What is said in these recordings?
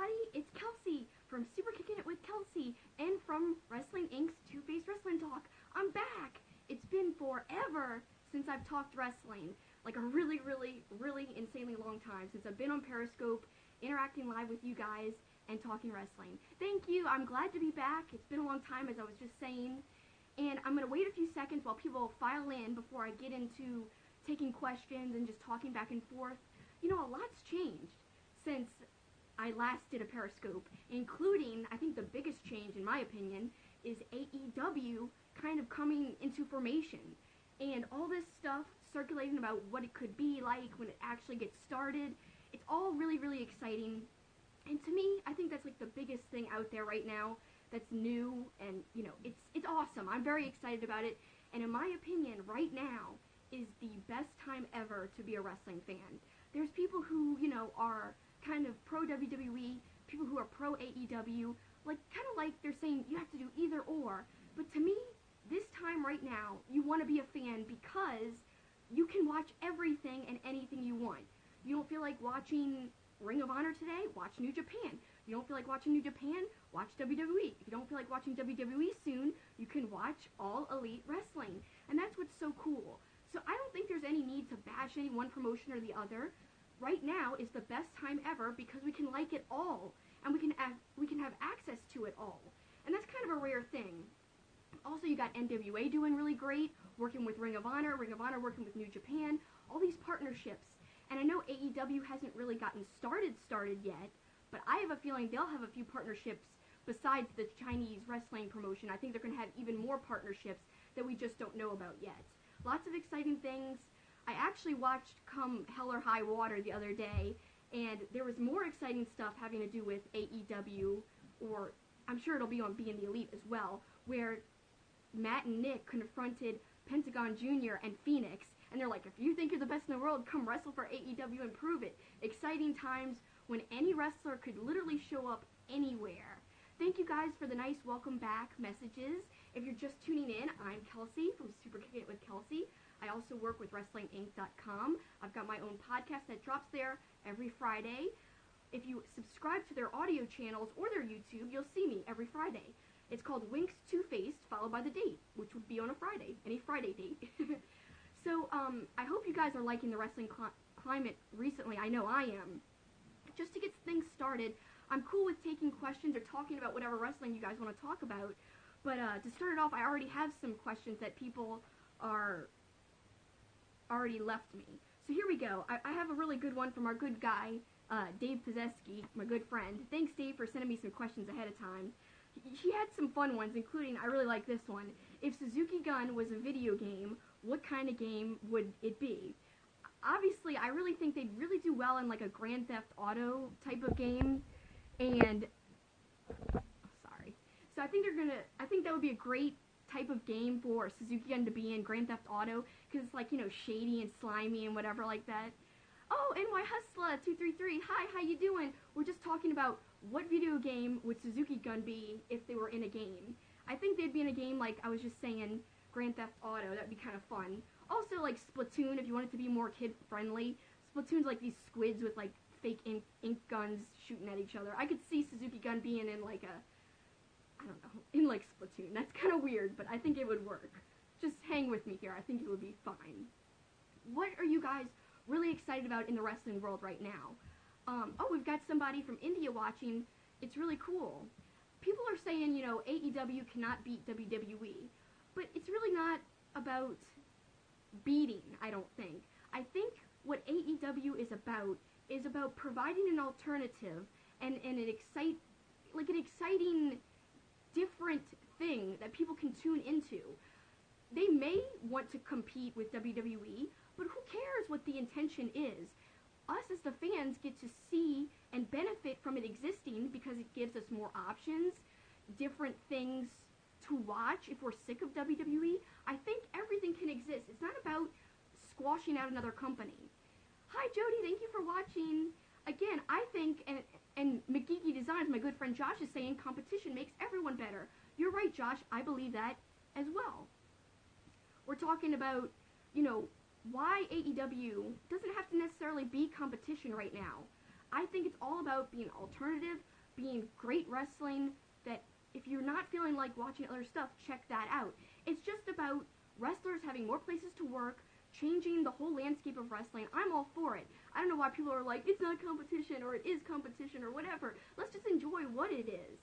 everybody, it's Kelsey from Super Kicking It with Kelsey and from Wrestling Inc.'s Two-Faced Wrestling Talk. I'm back! It's been forever since I've talked wrestling, like a really insanely long time since I've been on Periscope, interacting live with you guys, and talking wrestling. Thank you, I'm glad to be back. It's been a long time, as I was just saying, and I'm going to wait a few seconds while people file in before I get into taking questions and just talking back and forth. You know, a lot's changed since I last did a Periscope, including, I think the biggest change, in my opinion, is AEW kind of coming into formation. And all this stuff circulating about what it could be like when it actually gets started. It's all really exciting. And to me, I think that's like the biggest thing out there right now that's new, and, you know, it's awesome. I'm very excited about it. And in my opinion, right now is the best time ever to be a wrestling fan. There's people who, you know, are kind of pro WWE, people who are pro AEW, like kind of like they're saying you have to do either or. But to me, this time right now, you want to be a fan because you can watch everything and anything you want. You don't feel like watching Ring of Honor today? Watch New Japan. You don't feel like watching New Japan? Watch WWE. If you don't feel like watching WWE soon, you can watch All Elite Wrestling. And that's what's so cool. So I don't think there's any need to bash any one promotion or the other. Right now is the best time ever because we can like it all, and we can have access to it all, and that's kind of a rare thing. Also, you got NWA doing really great, working with Ring of Honor working with New Japan, all these partnerships. And I know AEW hasn't really gotten started yet, but I have a feeling they'll have a few partnerships besides the Chinese wrestling promotion. I think they're going to have even more partnerships that we just don't know about yet. Lots of exciting things. I actually watched Come Hell or High Water the other day, and there was more exciting stuff having to do with AEW, or I'm sure it'll be on Being the Elite as well, where Matt and Nick confronted Pentagon Jr. and Phoenix, and they're like, if you think you're the best in the world, come wrestle for AEW and prove it. Exciting times when any wrestler could literally show up anywhere. Thank you guys for the nice welcome back messages. If you're just tuning in, I'm Kelsey from Super Kicking It with Kelsey. I also work with WrestlingInc.com. I've got my own podcast that drops there every Friday. If you subscribe to their audio channels or their YouTube, you'll see me every Friday. It's called Winks Two-Faced, followed by the date, which would be on a Friday, any Friday date. So, I hope you guys are liking the wrestling climate recently. I know I am. Just to get things started, I'm cool with taking questions or talking about whatever wrestling you guys want to talk about. But to start it off, I already have some questions that people are already left me. So here we go. I have a really good one from our good guy, Dave Pizzeski, my good friend. Thanks, Dave, for sending me some questions ahead of time. He had some fun ones, including, I really like this one. If Suzuki Gun was a video game, what kind of game would it be? Obviously, I really think they'd really do well in like a Grand Theft Auto type of game, and sorry. So I think that would be a great type of game for Suzuki Gun to be in, Grand Theft Auto, because it's like, you know, shady and slimy and whatever like that. Oh, NY Hustler 233, hi, how you doing? We're just talking about what video game would Suzuki Gun be if they were in a game. I think they'd be in a game like I was just saying, Grand Theft Auto. That'd be kind of fun. Also, like Splatoon, if you want it to be more kid-friendly. Splatoon's like these squids with like fake ink guns shooting at each other. I could see Suzuki Gun being in like I don't know, in like Splatoon. That's kind of weird, but I think it would work. Just hang with me here. I think it would be fine. What are you guys really excited about in the wrestling world right now? Oh, we've got somebody from India watching. It's really cool. People are saying, you know, AEW cannot beat WWE, but it's really not about beating, I don't think. I think what AEW is about providing an alternative and an exciting different thing that people can tune into. They may want to compete with WWE, but who cares what the intention is? Us as the fans get to see and benefit from it existing because it gives us more options, different things to watch if we're sick of WWE. I think everything can exist. It's not about squashing out another company. Hi Jody, thank you for watching. Again, I think, and McGeeky Designs, my good friend Josh is saying, competition makes everyone better. You're right, Josh. I believe that as well. We're talking about, you know, why AEW doesn't have to necessarily be competition right now. I think it's all about being alternative, being great wrestling that if you're not feeling like watching other stuff, check that out. It's just about wrestlers having more places to work, changing the whole landscape of wrestling. I'm all for it. I don't know why people are like, it's not competition, or it is competition, or whatever. Let's just enjoy what it is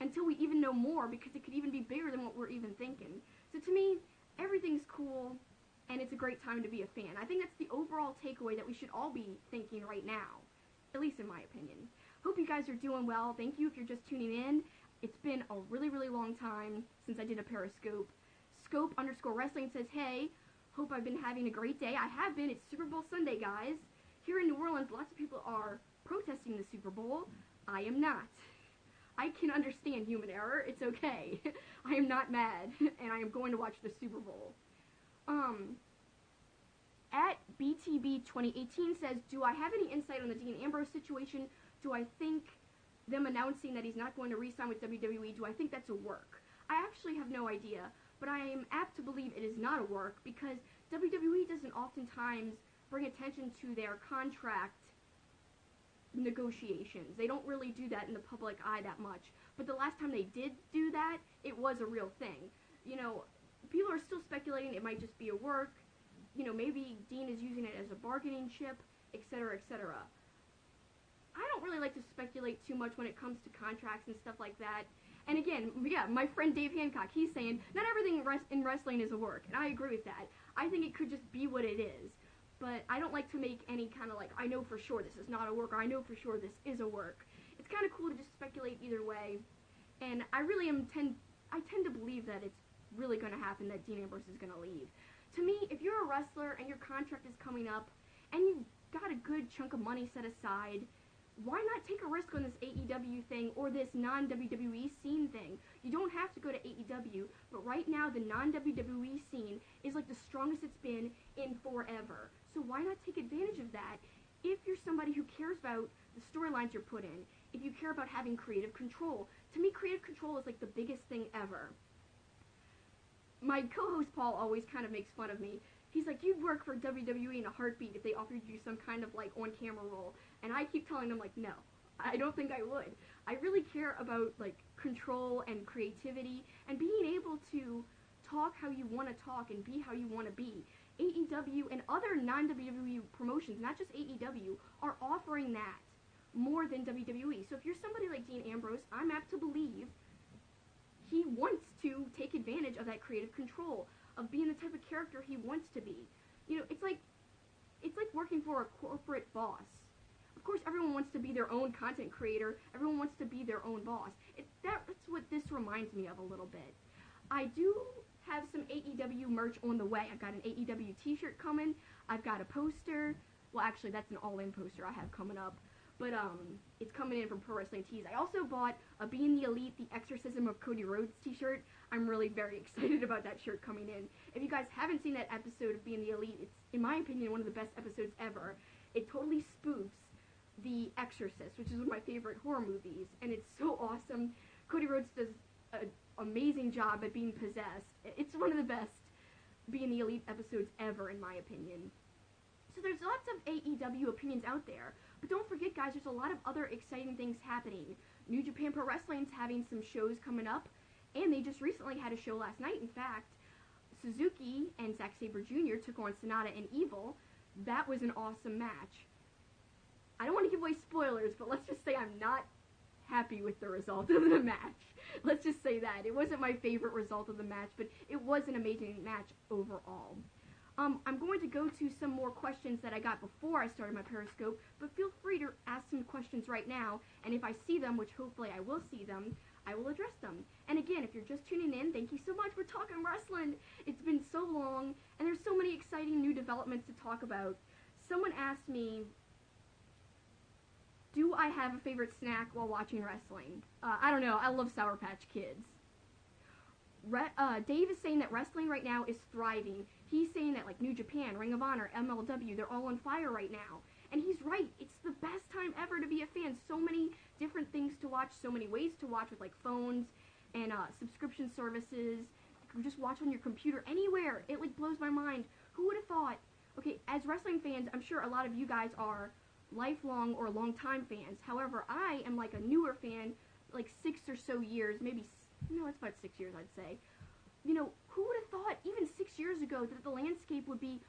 until we even know more, because it could even be bigger than what we're even thinking. So to me, everything's cool, and it's a great time to be a fan. I think that's the overall takeaway that we should all be thinking right now, at least in my opinion. Hope you guys are doing well. Thank you if you're just tuning in. It's been a really, really long time since I did a Periscope. Scope_wrestling says, hey, hope I've been having a great day. I have been. It's Super Bowl Sunday, guys. Here in New Orleans, lots of people are protesting the Super Bowl. I am not. I can understand human error. It's okay. I am not mad, and I am going to watch the Super Bowl. At BTB 2018 says, do I have any insight on the Dean Ambrose situation? Do I think them announcing that he's not going to re-sign with WWE, do I think that's a work? I actually have no idea, but I am apt to believe it is not a work, because WWE doesn't oftentimes bring attention to their contract negotiations. They don't really do that in the public eye that much. But the last time they did do that, it was a real thing. You know, people are still speculating it might just be a work. You know, maybe Dean is using it as a bargaining chip, etc., etc. I don't really like to speculate too much when it comes to contracts and stuff like that. And again, yeah, my friend Dave Hancock, he's saying, not everything in wrestling is a work. And I agree with that. I think it could just be what it is. But I don't like to make any kind of like, I know for sure this is not a work, or I know for sure this is a work. It's kind of cool to just speculate either way. And I really tend to believe that it's really going to happen, that Dean Ambrose is going to leave. To me, if you're a wrestler and your contract is coming up and you've got a good chunk of money set aside, why not take a risk on this AEW thing or this non-WWE scene thing? You don't have to go to AEW, but right now the non-WWE scene is like the strongest it's been in forever. So why not take advantage of that if you're somebody who cares about the storylines you're put in, if you care about having creative control? To me, creative control is like the biggest thing ever. My co-host Paul always kind of makes fun of me. He's like, you'd work for WWE in a heartbeat if they offered you some kind of like on-camera role. And I keep telling them like, no, I don't think I would. I really care about like control and creativity and being able to talk how you want to talk and be how you want to be. AEW and other non-WWE promotions, not just AEW, are offering that more than WWE. So if you're somebody like Dean Ambrose, I'm apt to believe he wants to take advantage of that creative control, of being the type of character he wants to be. You know, it's like working for a corporate boss. Of course, everyone wants to be their own content creator. Everyone wants to be their own boss. That's what this reminds me of a little bit. I do have some AEW merch on the way. I've got an AEW t-shirt coming. I've got a poster. Well, actually, that's an all-in poster I have coming up. But it's coming in from Pro Wrestling Tees. I also bought a Being the Elite, The Exorcism of Cody Rhodes t-shirt. I'm really very excited about that shirt coming in. If you guys haven't seen that episode of Being the Elite, it's, in my opinion, one of the best episodes ever. It totally spoofs The Exorcist, which is one of my favorite horror movies, and it's so awesome. Cody Rhodes does an amazing job at being possessed. It's one of the best Being the Elite episodes ever, in my opinion. So there's lots of AEW opinions out there, but don't forget, guys, there's a lot of other exciting things happening. New Japan Pro Wrestling's having some shows coming up, and they just recently had a show last night. In fact, Suzuki and Zack Sabre Jr. took on Sonata and Evil. That was an awesome match. I don't want to give away spoilers, but let's just say I'm not happy with the result of the match. Let's just say that. It wasn't my favorite result of the match, but it was an amazing match overall. I'm going to go to some more questions that I got before I started my Periscope, but feel free to ask some questions right now, and if I see them, which hopefully I will see them, I will address them. And again, if you're just tuning in, thank you so much for talking wrestling. It's been so long, and there's so many exciting new developments to talk about. Someone asked me, do I have a favorite snack while watching wrestling? I don't know. I love Sour Patch Kids. Dave is saying that wrestling right now is thriving. He's saying that like New Japan, Ring of Honor, MLW, they're all on fire right now. And he's right. It's the best time ever to be a fan. So many different things to watch, so many ways to watch with like phones and subscription services. You can just watch on your computer anywhere. It like blows my mind. Who would have thought? Okay, as wrestling fans, I'm sure a lot of you guys are lifelong or long-time fans. However, I am like a newer fan, like 6 or so years, maybe, no, it's about 6 years, I'd say. You know, who would have thought even 6 years ago that the landscape would be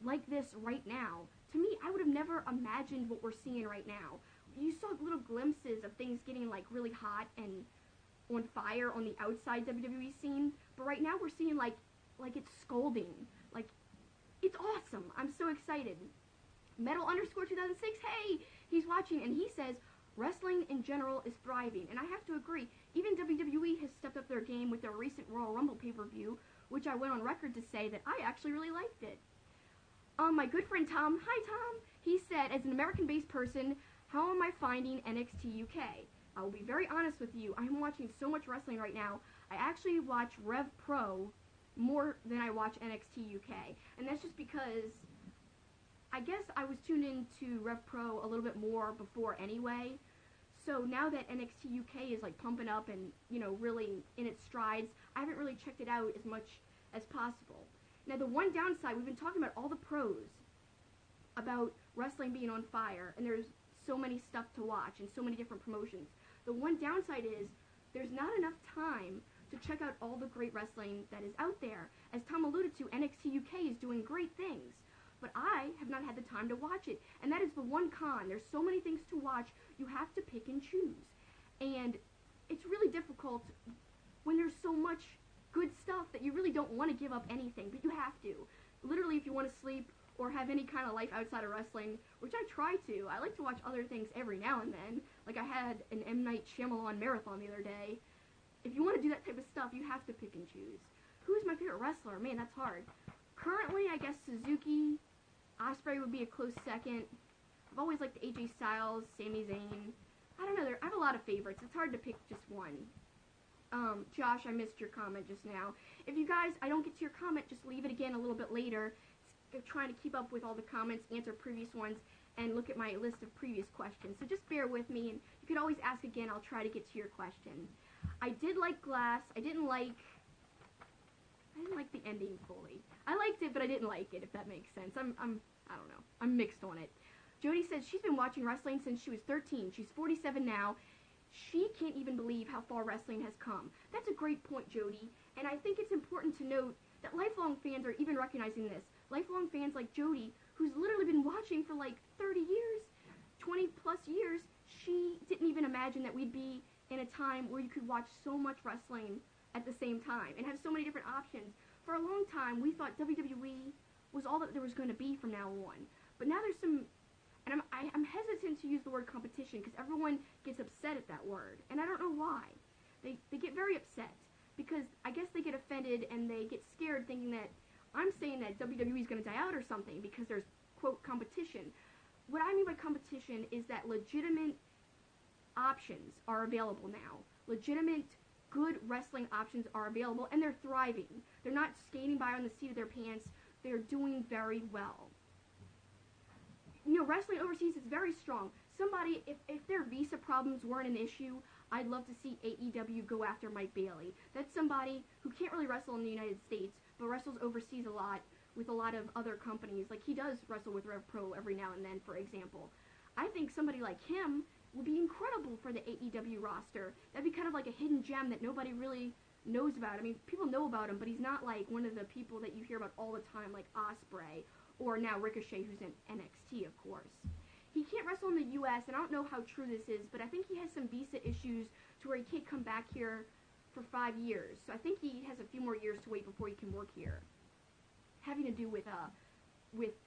like this right now? To me, I would have never imagined what we're seeing right now. You saw little glimpses of things getting like really hot and on fire on the outside WWE scene, but right now we're seeing like it's scalding. Like, it's awesome. I'm so excited. Metal_2006, hey, he's watching, and he says, wrestling in general is thriving, and I have to agree. Even WWE has stepped up their game with their recent Royal Rumble pay-per-view, which I went on record to say that I actually really liked it. My good friend Tom, hi Tom, he said, as an American-based person, how am I finding NXT UK? I will be very honest with you, I'm watching so much wrestling right now, I actually watch Rev Pro more than I watch NXT UK, and that's just because I guess I was tuned into Rev Pro a little bit more before anyway, so now that NXT UK is like pumping up and, you know, really in its strides, I haven't really checked it out as much as possible. Now the one downside, we've been talking about all the pros, about wrestling being on fire, and there's so many stuff to watch and so many different promotions. The one downside is there's not enough time to check out all the great wrestling that is out there. As Tom alluded to, NXT UK is doing great things, but I have not had the time to watch it, and that is the one con. There's so many things to watch, you have to pick and choose, and it's really difficult when there's so much good stuff that you really don't want to give up anything, but you have to. Literally, if you want to sleep or have any kind of life outside of wrestling, which I try to, I like to watch other things every now and then. Like I had an M. Night Shyamalan marathon the other day. If you want to do that type of stuff, you have to pick and choose. Who's my favorite wrestler? Man, that's hard. Currently, I guess Suzuki, Ospreay would be a close second. I've always liked AJ Styles, Sami Zayn. I don't know, I have a lot of favorites. It's hard to pick just one. Josh, I missed your comment just now. If you guys, I don't get to your comment, just leave it again a little bit later. Trying to keep up with all the comments, answer previous ones, and look at my list of previous questions. So just bear with me, and you can always ask again. I'll try to get to your question. I did like Glass. I didn't like the ending fully. I liked it, but I didn't like it, if that makes sense. I don't know. I'm mixed on it. Jody says she's been watching wrestling since she was 13. She's 47 now. She can't even believe how far wrestling has come. That's a great point, Jody, and I think it's important to note that lifelong fans are even recognizing this. Lifelong fans like Jody, who's literally been watching for like 30 years, 20 plus years, she didn't even imagine that we'd be in a time where you could watch so much wrestling at the same time and have so many different options. For a long time, we thought WWE was all that there was going to be from now on. But now there's some, and I'm hesitant to use the word competition because everyone gets upset at that word, and I don't know why. They get very upset because I guess they get offended and they get scared thinking that I'm saying that WWE is going to die out or something because there's, quote, competition. What I mean by competition is that legitimate options are available now. Legitimate, good wrestling options are available, and they're thriving. They're not skating by on the seat of their pants. They're doing very well. You know, wrestling overseas is very strong. Somebody, if their visa problems weren't an issue, I'd love to see AEW go after Mike Bailey. That's somebody who can't really wrestle in the United States, but wrestles overseas a lot with a lot of other companies. Like, he does wrestle with Rev Pro every now and then, for example. I think somebody like him would be incredible for the AEW roster. That'd be kind of like a hidden gem that nobody really knows about. I mean, people know about him, but he's not like one of the people that you hear about all the time, like Ospreay, or now Ricochet, who's in NXT, of course. He can't wrestle in the U.S., and I don't know how true this is, but I think he has some visa issues to where he can't come back here for 5 years. So I think he has a few more years to wait before he can work here. Having to do with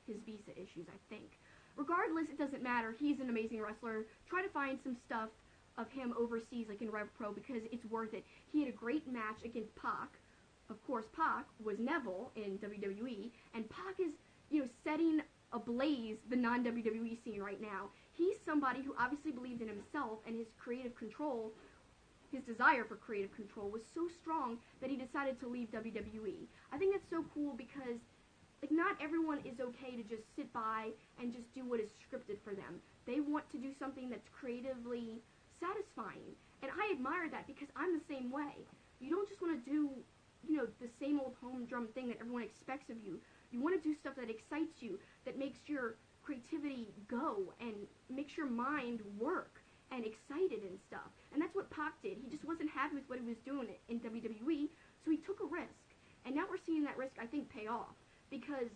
his visa issues, I think. Regardless, it doesn't matter. He's an amazing wrestler. Try to find some stuff of him overseas, like in Rev Pro, because it's worth it. He had a great match against Pac. Of course, Pac was Neville in WWE, and Pac is, you know, setting ablaze the non-WWE scene right now. He's somebody who obviously believed in himself, and his creative control, his desire for creative control was so strong that he decided to leave WWE. I think that's so cool because, like, not everyone is okay to just sit by and just do what is scripted for them. They want to do something that's creatively satisfying, and I admire that because I'm the same way. You don't just want to do, you know, the same old humdrum thing that everyone expects of you. You want to do stuff that excites you, that makes your creativity go and makes your mind work and excited and stuff. And that's what Pac did. He just wasn't happy with what he was doing in WWE, so he took a risk. And now we're seeing that risk, I think, pay off. Because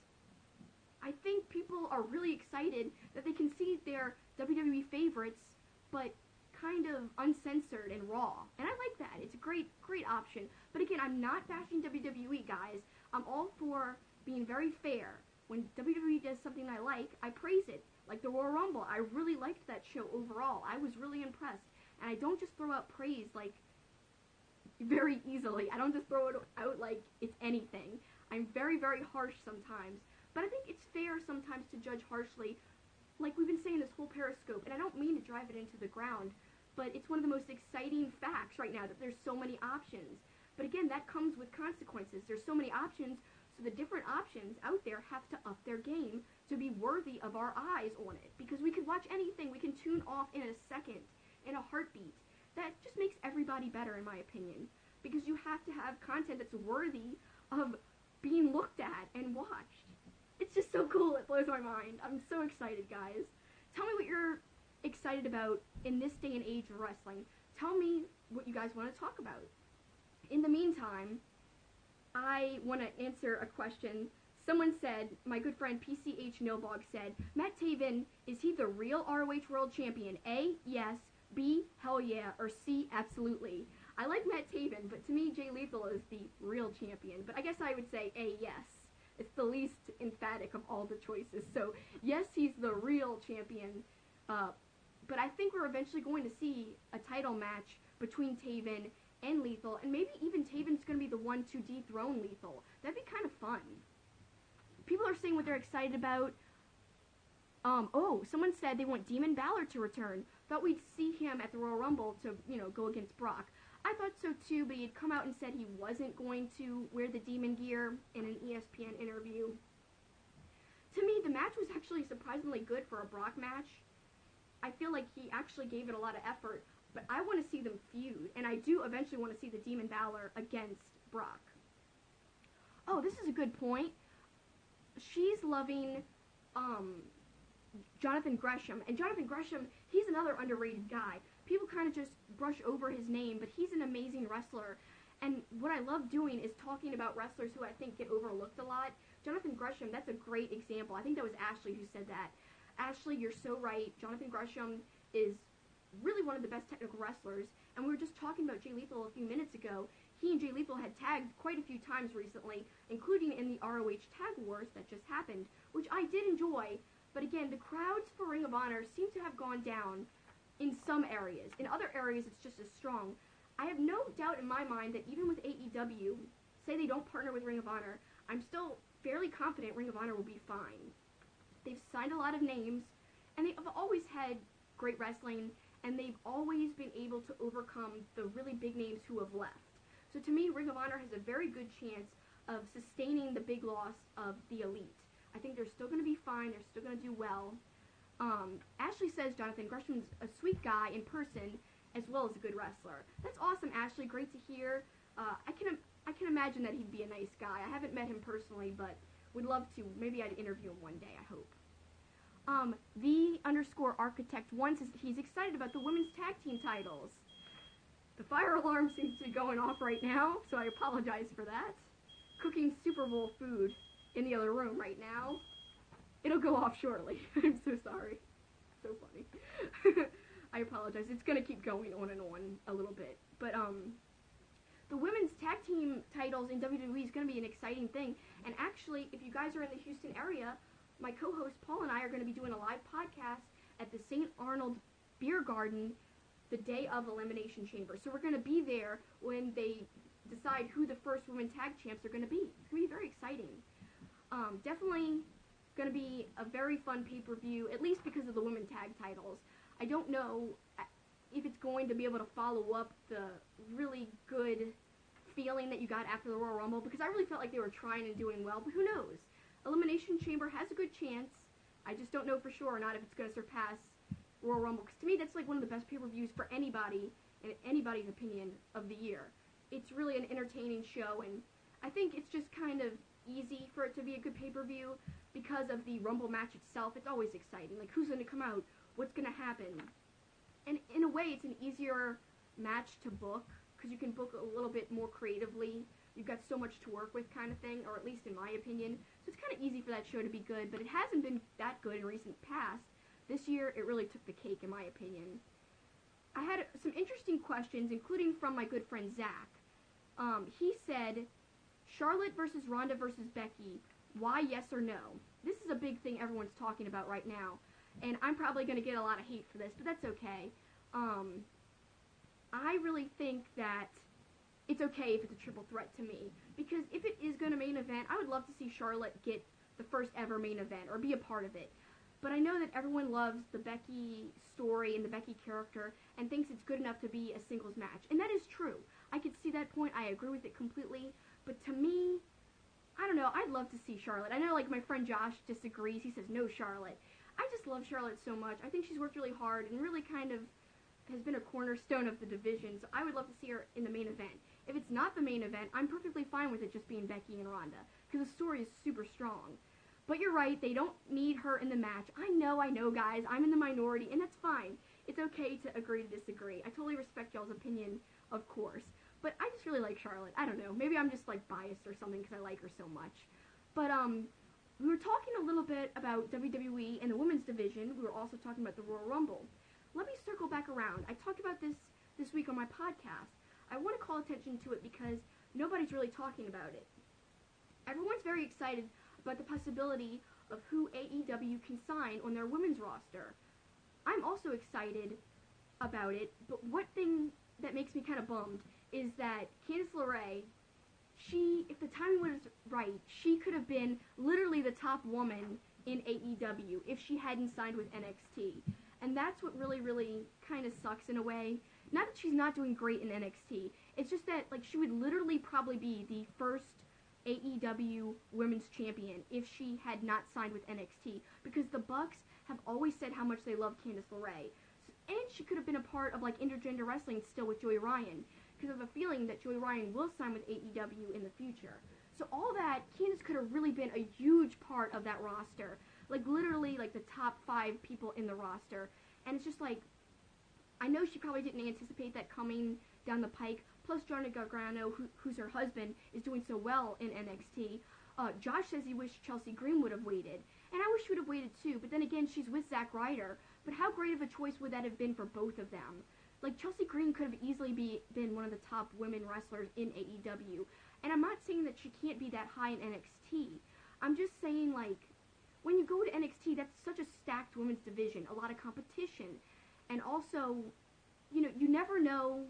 I think people are really excited that they can see their WWE favorites, but kind of uncensored and raw. And I like that. It's a great option. But again, I'm not bashing WWE, guys. I'm all for being very fair. When WWE does something I like, I praise it. Like the Royal Rumble, I really liked that show overall. I was really impressed. And I don't just throw out praise like very easily. I don't just throw it out like it's anything. I'm very, very harsh sometimes. But I think it's fair sometimes to judge harshly, like we've been saying this whole Periscope. And I don't mean to drive it into the ground, but it's one of the most exciting facts right now that there's so many options. But again, that comes with consequences. There's so many options, so the different options out there have to up their game to be worthy of our eyes on it. Because we could watch anything. We can tune off in a second, in a heartbeat. That just makes everybody better, in my opinion. Because you have to have content that's worthy of being looked at and watched. It's just so cool. It blows my mind. I'm so excited, guys. Tell me what you're excited about in this day and age of wrestling. Tell me what you guys want to talk about. In the meantime, I want to answer a question. Someone said, my good friend PCH Nobog said, Matt Taven, is he the real ROH World Champion? A, yes. B, hell yeah. Or C, absolutely. I like Matt Taven, but to me, Jay Lethal is the real champion. But I guess I would say A, yes. It's the least emphatic of all the choices. So, yes, he's the real champion. But I think we're eventually going to see a title match between Taven and Lethal. And maybe even Taven's going to be the one to dethrone Lethal. That'd be kind of fun. People are saying what they're excited about. Someone said they want Demon Balor to return. Thought we'd see him at the Royal Rumble to, go against Brock. I thought so too, but he had come out and said he wasn't going to wear the demon gear in an ESPN interview. To me, the match was actually surprisingly good for a Brock match. I feel like he actually gave it a lot of effort, but I want to see them feud, and I do eventually want to see the Demon Balor against Brock. Oh, this is a good point. She's loving, Jonathan Gresham, and Jonathan Gresham, he's another underrated guy. People kind of just brush over his name, but he's an amazing wrestler, and what I love doing is talking about wrestlers who I think get overlooked a lot. Jonathan Gresham, that's a great example. I think that was Ashley who said that. Ashley, you're so right. Jonathan Gresham is really one of the best technical wrestlers, and we were just talking about Jay Lethal a few minutes ago. He and Jay Lethal had tagged quite a few times recently, including in the ROH Tag Wars that just happened, which I did enjoy. But again, the crowds for Ring of Honor seem to have gone down in some areas. In other areas, it's just as strong. I have no doubt in my mind that even with AEW, say they don't partner with Ring of Honor, I'm still fairly confident Ring of Honor will be fine. They've signed a lot of names, and they've always had great wrestling, and they've always been able to overcome the really big names who have left. So to me, Ring of Honor has a very good chance of sustaining the big loss of the Elite. I think they're still going to be fine. They're still going to do well. Ashley says Jonathan Gresham's a sweet guy in person as well as a good wrestler. That's awesome, Ashley. Great to hear. I can imagine that he'd be a nice guy. I haven't met him personally, but would love to. Maybe I'd interview him one day, I hope. The_architect1 says he's excited about the women's tag team titles. The fire alarm seems to be going off right now, so I apologize for that. Cooking Super Bowl food in the other room right now. It'll go off shortly. I'm so sorry. So funny. I apologize. It's going to keep going on and on a little bit. But, the women's tag team titles in WWE is going to be an exciting thing. And actually, if you guys are in the Houston area, my co-host Paul and I are going to be doing a live podcast at the St. Arnold Beer Garden the day of Elimination Chamber. So we're going to be there when they decide who the first women tag champs are going to be. It's going to be very exciting. Definitely going to be a very fun pay-per-view, at least because of the women tag titles. I don't know if it's going to be able to follow up the really good feeling that you got after the Royal Rumble, because I really felt like they were trying and doing well, but who knows? Elimination Chamber has a good chance. I just don't know for sure or not if it's going to surpass Royal Rumble, because to me that's like one of the best pay-per-views for anybody, in anybody's opinion, of the year. It's really an entertaining show, and I think it's just kind of easy for it to be a good pay-per-view, because of the Rumble match itself, it's always exciting. Like, who's going to come out? What's going to happen? And in a way, it's an easier match to book, because you can book a little bit more creatively. You've got so much to work with, kind of thing, or at least in my opinion. So it's kind of easy for that show to be good, but it hasn't been that good in recent past. This year, it really took the cake, in my opinion. I had some interesting questions, including from my good friend Zach. He said, Charlotte versus Ronda versus Becky, why yes or no? This is a big thing everyone's talking about right now, and I'm probably going to get a lot of hate for this, but that's okay. I really think that it's okay if it's a triple threat to me, because if it is going to main event, I would love to see Charlotte get the first ever main event, or be a part of it. But I know that everyone loves the Becky story and the Becky character, and thinks it's good enough to be a singles match, and that is true. I could see that point, I agree with it completely, but to me, I don't know, I'd love to see Charlotte. I know, like, my friend Josh disagrees, he says no Charlotte. I just love Charlotte so much. I think she's worked really hard, and really kind of has been a cornerstone of the division, so I would love to see her in the main event. If it's not the main event, I'm perfectly fine with it just being Becky and Ronda, because the story is super strong. But you're right, they don't need her in the match. I know, guys, I'm in the minority, and that's fine. It's okay to agree to disagree. I totally respect y'all's opinion, of course. But I just really like Charlotte. I don't know, maybe I'm just, like, biased or something because I like her so much. But, we were talking a little bit about WWE and the women's division. We were also talking about the Royal Rumble. Let me circle back around. I talked about this week on my podcast. I want to call attention to it because nobody's really talking about it. Everyone's very excited about the possibility of who AEW can sign on their women's roster. I'm also excited about it, but one thing that makes me kind of bummed is that Candice LeRae, if the timing was right, she could have been literally the top woman in AEW if she hadn't signed with NXT. And that's what really, really kind of sucks in a way. Not that she's not doing great in NXT. It's just that, like, she would literally probably be the first AEW Women's Champion if she had not signed with NXT. Because the Bucks have always said how much they love Candice LeRae. And she could have been a part of, like, intergender wrestling still with Joey Ryan. Because I have a feeling that Joey Ryan will sign with AEW in the future. So all that, Candice could have really been a huge part of that roster. Like, literally, like, the top 5 people in the roster. And it's just like, I know she probably didn't anticipate that coming down the pike. Plus, Johnny Gargano, who's her husband, is doing so well in NXT. Josh says he wished Chelsea Green would have waited. And I wish she would have waited too. But then again, she's with Zack Ryder. But how great of a choice would that have been for both of them? Like, Chelsea Green could have easily been one of the top women wrestlers in AEW. And I'm not saying that she can't be that high in NXT. I'm just saying, like, when you go to NXT, that's such a stacked women's division, a lot of competition. And also, you know, you never know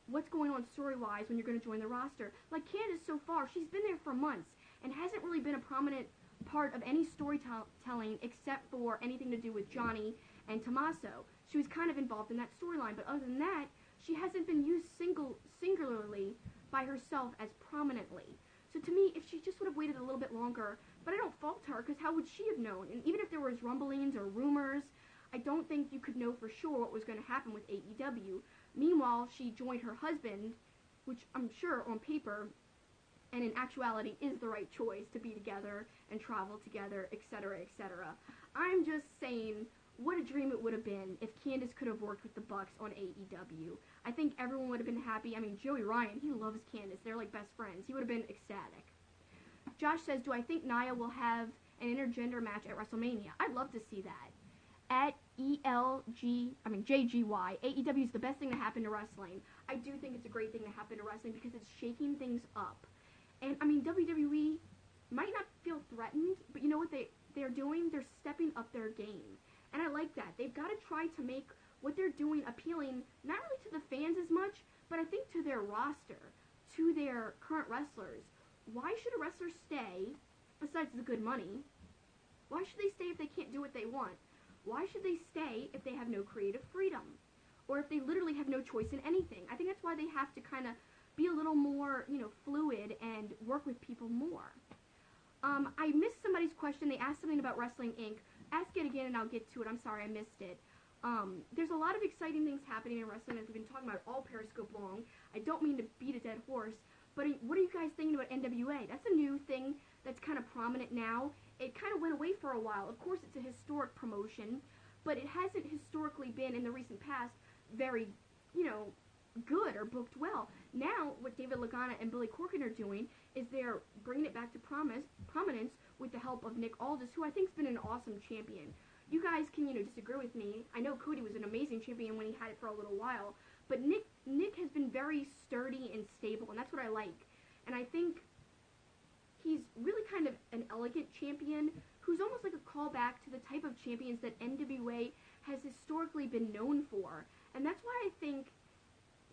what's going on story-wise when you're going to join the roster. Like Candice, so far, she's been there for months and hasn't really been a prominent part of any storytelling except for anything to do with Johnny and Tommaso. She was kind of involved in that storyline, but other than that, she hasn't been used singularly by herself as prominently. So to me, if she just would have waited a little bit longer, but I don't fault her, because how would she have known? And even if there was rumblings or rumors, I don't think you could know for sure what was going to happen with AEW. Meanwhile, she joined her husband, which I'm sure on paper and in actuality is the right choice to be together and travel together, etc., etc. I'm just saying, what a dream it would have been if Candice could have worked with the Bucks on AEW. I think everyone would have been happy. I mean, Joey Ryan, he loves Candice. They're like best friends. He would have been ecstatic. Josh says, do I think Nia will have an intergender match at WrestleMania? I'd love to see that. At JGY, AEW is the best thing to happen to wrestling. I do think it's a great thing to happen to wrestling because it's shaking things up. And, I mean, WWE might not feel threatened, but you know what they're doing? They're stepping up their game. And I like that. They've got to try to make what they're doing appealing not really to the fans as much, but I think to their roster, to their current wrestlers. Why should a wrestler stay, besides the good money? Why should they stay if they can't do what they want? Why should they stay if they have no creative freedom? Or if they literally have no choice in anything? I think that's why they have to kind of be a little more, fluid and work with people more. I missed somebody's question. They asked something about Wrestling Inc. Ask it again and I'll get to it. I'm sorry I missed it. There's a lot of exciting things happening in wrestling as we've been talking about all Periscope long. I don't mean to beat a dead horse, but what are you guys thinking about NWA? That's a new thing that's kind of prominent now. it kind of went away for a while. Of course, it's a historic promotion, but it hasn't historically been in the recent past very, good or booked well. Now, what David Lagana and Billy Corgan are doing is they're bringing it back to prominence with the help of Nick Aldis, who I think's been an awesome champion. You guys can, disagree with me. I know Cody was an amazing champion when he had it for a little while, but Nick has been very sturdy and stable, and that's what I like. And I think he's really kind of an elegant champion who's almost like a callback to the type of champions that NWA has historically been known for. And that's why I think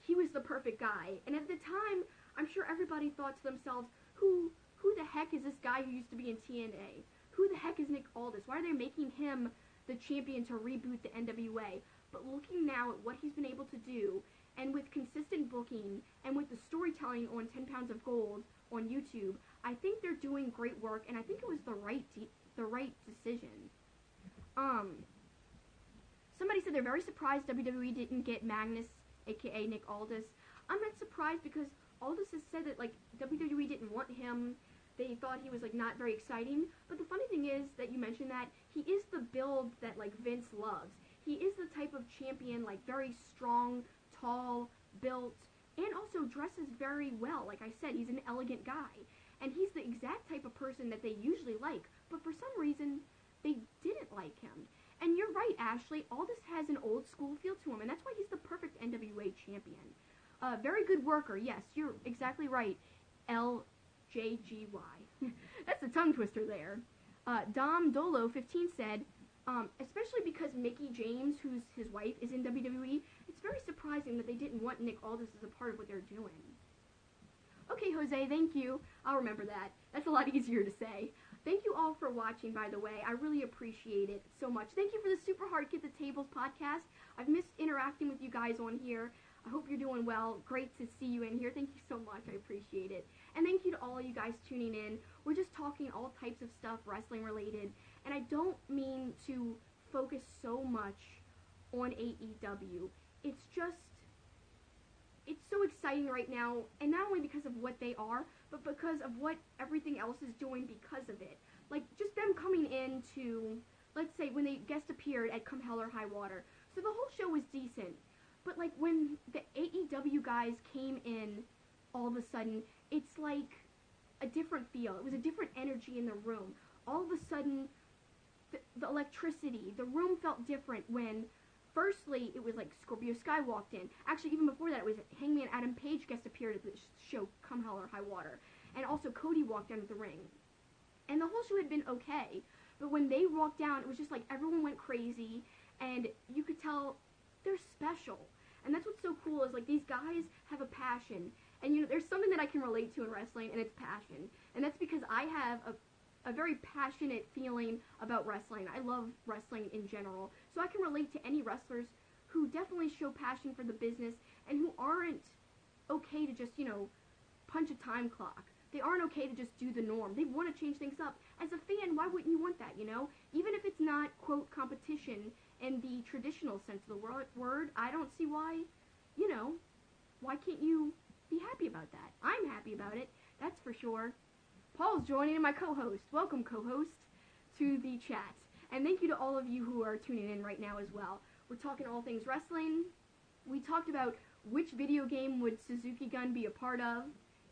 he was the perfect guy. And at the time, I'm sure everybody thought to themselves, who the heck is this guy who used to be in TNA? Who the heck is Nick Aldis? Why are they making him the champion to reboot the NWA? But looking now at what he's been able to do, and with consistent booking, and with the storytelling on 10 Pounds of Gold on YouTube, I think they're doing great work, and I think it was the right decision. Somebody said they're very surprised WWE didn't get Magnus, aka Nick Aldis. I'm not surprised because Aldis has said that WWE didn't want him. They thought he was not very exciting. But the funny thing is that you mentioned that he is the build that Vince loves. He is the type of champion very strong, tall, built, and also dresses very well. Like I said, he's an elegant guy. And he's the exact type of person that they usually like. But for some reason, they didn't like him. And you're right, Ashley. Aldis has an old school feel to him, and that's why he's the perfect NWA champion. Very good worker. Yes, you're exactly right. LJGY. That's a tongue twister there. Dom Dolo 15 said, especially because Mickie James, who's his wife, is in WWE, it's very surprising that they didn't want Nick Aldis as a part of what they're doing. Okay, Jose, thank you. I'll remember that. That's a lot easier to say. Thank you all for watching, by the way. I really appreciate it so much. Thank you for the Super Hard Get the Tables podcast. I've missed interacting with you guys on here. I hope you're doing well. Great to see you in here. Thank you so much. I appreciate it. And thank you to all of you guys tuning in. We're just talking all types of stuff wrestling related. And I don't mean to focus so much on AEW. It's so exciting right now, and not only because of what they are, but because of what everything else is doing because of it. Just them coming into, let's say, when they guest appeared at Come Hell or High Water. So the whole show was decent. But, when the AEW guys came in, all of a sudden, it's a different feel. It was a different energy in the room. All of a sudden, the electricity, the room felt different when... Firstly, it was Scorpio Sky walked in. Actually, even before that, it was Hangman Adam Page guest appeared at the show Come Hell or High Water. And also Cody walked down to the ring. And the whole show had been okay. But when they walked down, it was just everyone went crazy. And you could tell they're special. And that's what's so cool is these guys have a passion. And there's something that I can relate to in wrestling, and it's passion. And that's because I have a very passionate feeling about wrestling. I love wrestling in general. So I can relate to any wrestlers who definitely show passion for the business and who aren't okay to just, punch a time clock. They aren't okay to just do the norm. They want to change things up. As a fan, why wouldn't you want that, Even if it's not, quote, competition in the traditional sense of the word, I don't see why, why can't you be happy about that? I'm happy about it, that's for sure. Paul's joining, my co-host. Welcome, co-host, to the chat. And thank you to all of you who are tuning in right now as well. We're talking all things wrestling. We talked about which video game would Suzuki Gun be a part of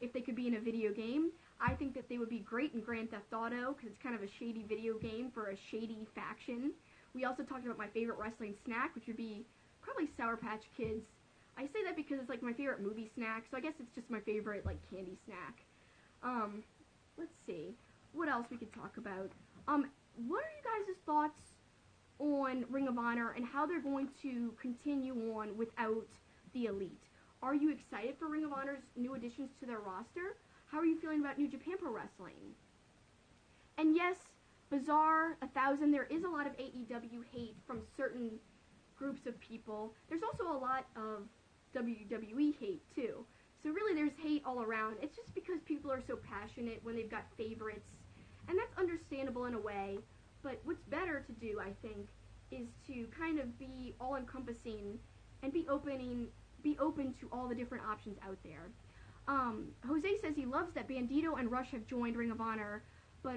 if they could be in a video game. I think that they would be great in Grand Theft Auto because it's kind of a shady video game for a shady faction. We also talked about my favorite wrestling snack, which would be probably Sour Patch Kids. I say that because it's my favorite movie snack, so I guess it's just my favorite candy snack. Let's see what else we could talk about. What are you guys' thoughts on Ring of Honor and how they're going to continue on without the Elite? Are you excited for Ring of Honor's new additions to their roster? How are you feeling about New Japan Pro Wrestling? And yes, Bizarre 1000, there is a lot of AEW hate from certain groups of people. There's also a lot of WWE hate too. So really there's hate all around. It's just because people are so passionate when they've got favorites. And that's understandable in a way. But what's better to do, I think, is to kind of be all-encompassing and be open to all the different options out there. Jose says he loves that Bandito and Rush have joined Ring of Honor, but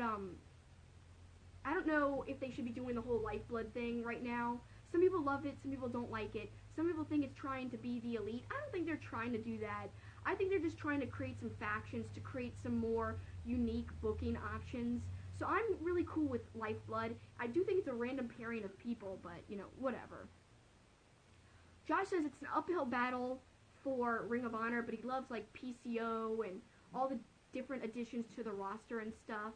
I don't know if they should be doing the whole lifeblood thing right now. Some people love it, some people don't like it. Some people think it's trying to be the elite. I don't think they're trying to do that. I think they're just trying to create some factions, to create some more unique booking options. So I'm really cool with Lifeblood. I do think it's a random pairing of people, but, whatever. Josh says it's an uphill battle for Ring of Honor, but he loves, like, PCO and all the different additions to the roster and stuff.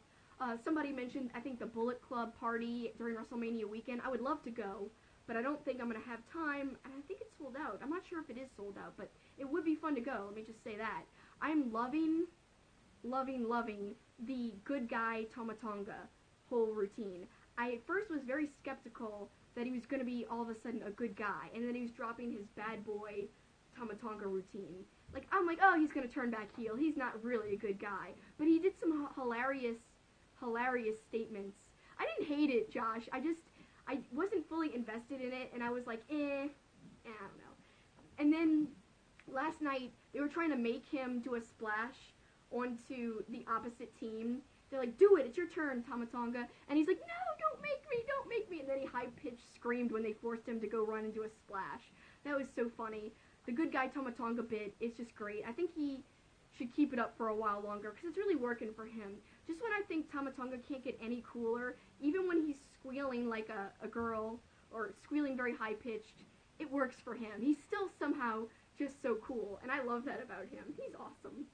Somebody mentioned, I think, the Bullet Club party during WrestleMania weekend. I would love to go, but I don't think I'm going to have time, and I think it's sold out. I'm not sure if it is sold out, but it would be fun to go. Let me just say that. I'm loving the good guy Tama Tonga whole routine. I at first was very skeptical that he was going to be all of a sudden a good guy, and then he was dropping his bad boy Tama Tonga routine. I'm like, oh, he's going to turn back heel. He's not really a good guy. But he did some hilarious statements. I didn't hate it, Josh. I wasn't fully invested in it, and I was like, I don't know. And then last night, they were trying to make him do a splash onto the opposite team. They're like, do it, it's your turn, Tama Tonga. And he's like, no, don't make me. And then he high-pitched screamed when they forced him to go run and do a splash. That was so funny. The good guy Tama Tonga bit is just great. I think he should keep it up for a while longer, because it's really working for him. Just when I think Tama Tonga can't get any cooler, even when he's squealing like a girl, or squealing very high-pitched, it works for him. He's still somehow just so cool, and I love that about him. He's awesome.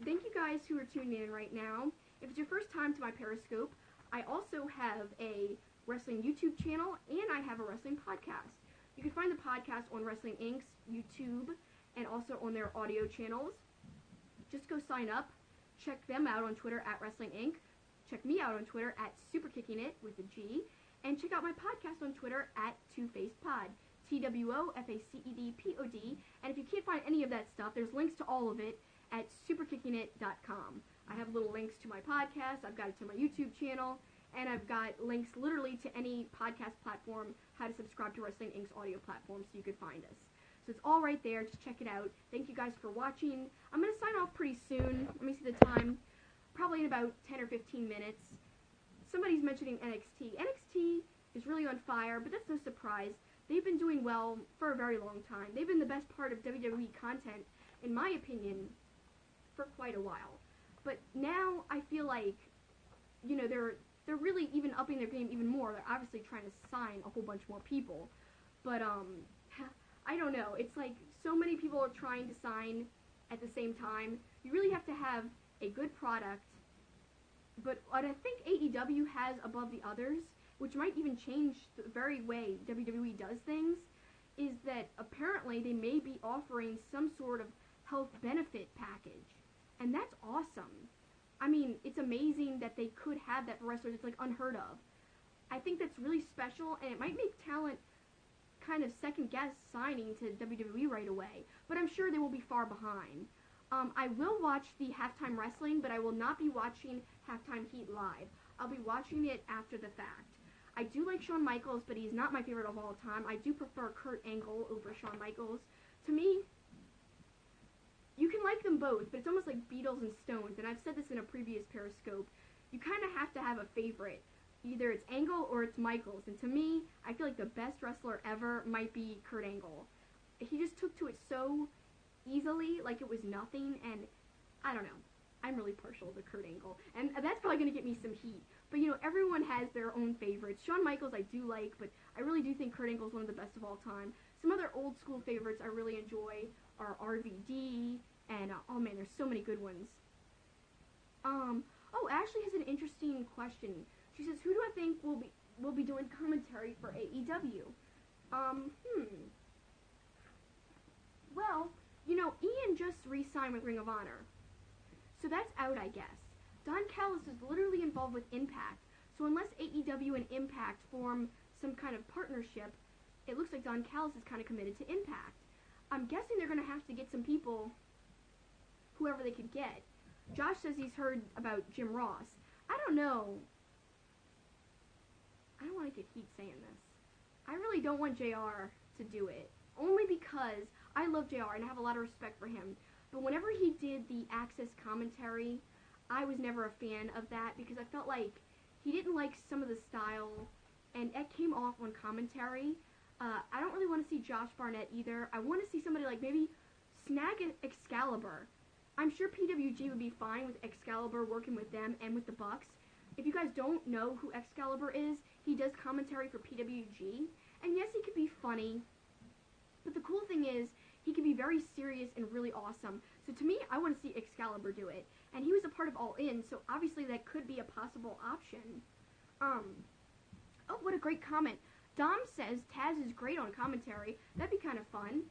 Thank you guys who are tuning in right now. If it's your first time to my Periscope, I also have a wrestling YouTube channel, and I have a wrestling podcast. You can find the podcast on Wrestling Inc.'s YouTube, and also on their audio channels. Just go sign up. Check them out on Twitter at Wrestling Inc. Check me out on Twitter at SuperKickingIt with a G. And check out my podcast on Twitter at TwoFacedPod. TWOFACEDPOD. And if you can't find any of that stuff, there's links to all of it at superkickingit.com. I have little links to my podcast, I've got it to my YouTube channel, and I've got links literally to any podcast platform, how to subscribe to Wrestling Inc.'s audio platform so you could find us. So it's all right there, just check it out. Thank you guys for watching. I'm going to sign off pretty soon. Let me see the time. Probably in about 10 or 15 minutes. Somebody's mentioning NXT. NXT is really on fire, but that's no surprise. They've been doing well for a very long time. They've been the best part of WWE content, in my opinion, for quite a while. But now I feel like, they're really even upping their game even more. They're obviously trying to sign a whole bunch more people. But, I don't know. It's like so many people are trying to sign at the same time. You really have to have a good product. But what I think AEW has above the others, which might even change the very way WWE does things, is that apparently they may be offering some sort of health benefit package. And that's awesome. I mean, it's amazing that they could have that for wrestlers. It's like unheard of. I think that's really special, and it might make talent kind of second guess signing to WWE right away. But I'm sure they will be far behind. I will watch the Halftime Wrestling, but I will not be watching Halftime Heat live. I'll be watching it after the fact. I do like Shawn Michaels, but he's not my favorite of all time. I do prefer Kurt Angle over Shawn Michaels. To me, you can like them both, but it's almost like Beatles and Stones, and I've said this in a previous Periscope. You kind of have to have a favorite. Either it's Angle or it's Michaels, and to me, I feel like the best wrestler ever might be Kurt Angle. He just took to it so easily, like it was nothing, and I don't know. I'm really partial to Kurt Angle, and that's probably going to get me some heat. But, everyone has their own favorites. Shawn Michaels I do like, but I really do think Kurt Angle is one of the best of all time. Some other old school favorites I really enjoy are RVD, and, oh man, there's so many good ones. Ashley has an interesting question. She says, who do I think will be doing commentary for AEW? Well, Ian just re-signed with Ring of Honor. So that's out, I guess. Don Callis is literally involved with Impact. So unless AEW and Impact form some kind of partnership, it looks like Don Callis is kind of committed to Impact. I'm guessing they're going to have to get some people, whoever they could get. Josh says he's heard about Jim Ross. I don't know. I don't want to get heat saying this. I really don't want JR to do it. Only because I love JR and I have a lot of respect for him. But whenever he did the Access commentary, I was never a fan of that because I felt like he didn't like some of the style, and it came off on commentary. I don't really want to see Josh Barnett either. I want to see somebody like maybe snag Excalibur. I'm sure PWG would be fine with Excalibur working with them and with the Bucks. If you guys don't know who Excalibur is, he does commentary for PWG. And yes, he could be funny, but the cool thing is he can be very serious and really awesome. So to me, I want to see Excalibur do it. And he was a part of All In, so obviously that could be a possible option. Oh, what a great comment. Dom says Taz is great on commentary. That'd be kind of fun.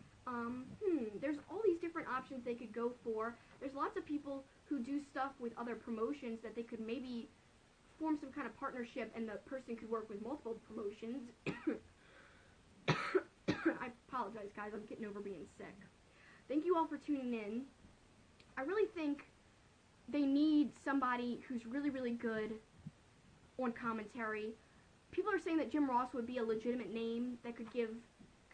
There's all these different options they could go for. There's lots of people who do stuff with other promotions that they could maybe form some kind of partnership, and the person could work with multiple promotions. I apologize, guys. I'm getting over being sick. Thank you all for tuning in. I really think they need somebody who's really, really good on commentary. People are saying that Jim Ross would be a legitimate name that could give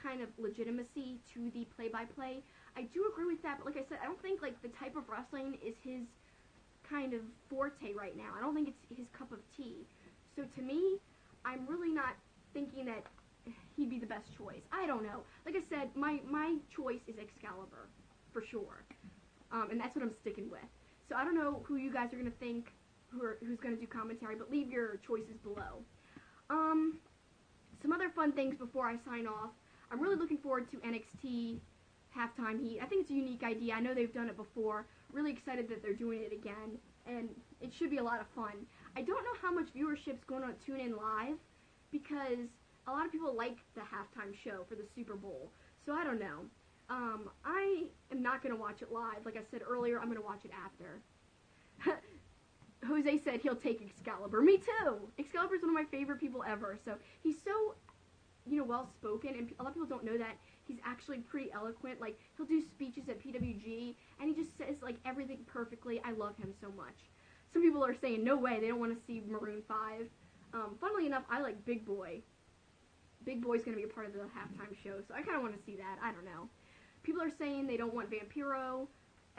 kind of legitimacy to the play-by-play. I do agree with that, but like I said, I don't think like the type of wrestling is his kind of forte right now. I don't think it's his cup of tea. So to me, I'm really not thinking that he'd be the best choice. I don't know. Like I said, my choice is Excalibur, for sure. And that's what I'm sticking with. So I don't know who you guys are going to think who's going to do commentary, but leave your choices below. Some other fun things before I sign off. I'm really looking forward to NXT Halftime Heat. I think it's a unique idea. I know they've done it before. Really excited that they're doing it again, and it should be a lot of fun. I don't know how much viewership's going on TuneIn Live, because a lot of people like the halftime show for the Super Bowl, so I don't know. I am not going to watch it live. Like I said earlier, I'm going to watch it after. Jose said he'll take Excalibur. Me too! Excalibur's one of my favorite people ever, so he's so, well-spoken, and a lot of people don't know that. He's actually pretty eloquent. Like, he'll do speeches at PWG, and he just says, like, everything perfectly. I love him so much. Some people are saying, no way, they don't want to see Maroon 5. Funnily enough, I like Big Boy. Big Boy's going to be a part of the halftime show, so I kind of want to see that. I don't know. People are saying they don't want Vampiro